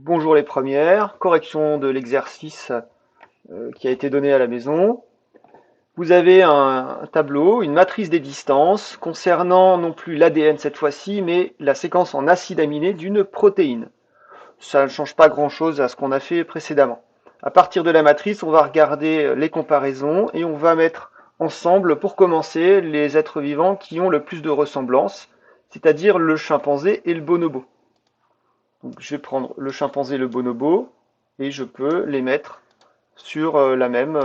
Bonjour les premières, correction de l'exercice qui a été donné à la maison. Vous avez un tableau, une matrice des distances concernant non plus l'ADN cette fois-ci, mais la séquence en acides aminés d'une protéine. Ça ne change pas grand-chose à ce qu'on a fait précédemment. À partir de la matrice, on va regarder les comparaisons et on va mettre ensemble, pour commencer, les êtres vivants qui ont le plus de ressemblances, c'est-à-dire le chimpanzé et le bonobo. Donc, je vais prendre le chimpanzé et le bonobo et je peux les mettre sur la même,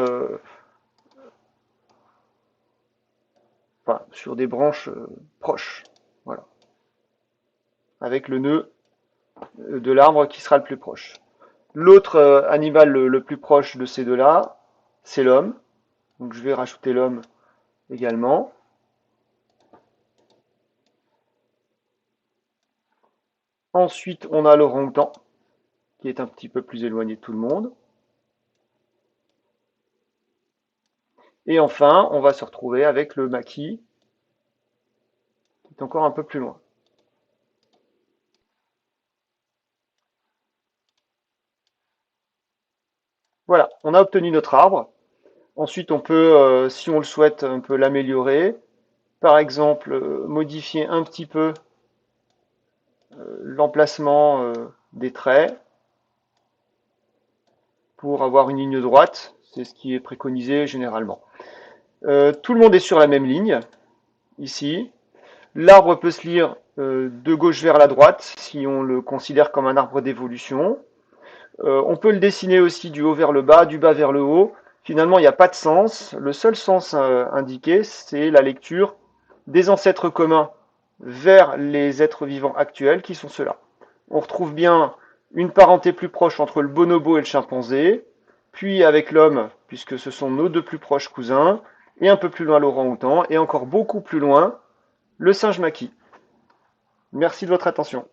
enfin, sur des branches proches. Voilà. Avec le nœud de l'arbre qui sera le plus proche. L'autre animal le plus proche de ces deux-là, c'est l'homme. Donc je vais rajouter l'homme également. Ensuite, on a l'orang-outan, qui est un petit peu plus éloigné de tout le monde. Et enfin, on va se retrouver avec le maquis, qui est encore un peu plus loin. Voilà, on a obtenu notre arbre. Ensuite, on peut, si on le souhaite, on peut l'améliorer. Par exemple, modifier un petit peu l'emplacement des traits pour avoir une ligne droite. C'est ce qui est préconisé généralement. Tout le monde est sur la même ligne, ici. L'arbre peut se lire de gauche vers la droite, si on le considère comme un arbre d'évolution. On peut le dessiner aussi du haut vers le bas, du bas vers le haut. Finalement, il n'y a pas de sens. Le seul sens indiqué, c'est la lecture des ancêtres communs vers les êtres vivants actuels, qui sont ceux-là. On retrouve bien une parenté plus proche entre le bonobo et le chimpanzé, puis avec l'homme, puisque ce sont nos deux plus proches cousins, et un peu plus loin l'orang-outan, et encore beaucoup plus loin, le singe maquis. Merci de votre attention.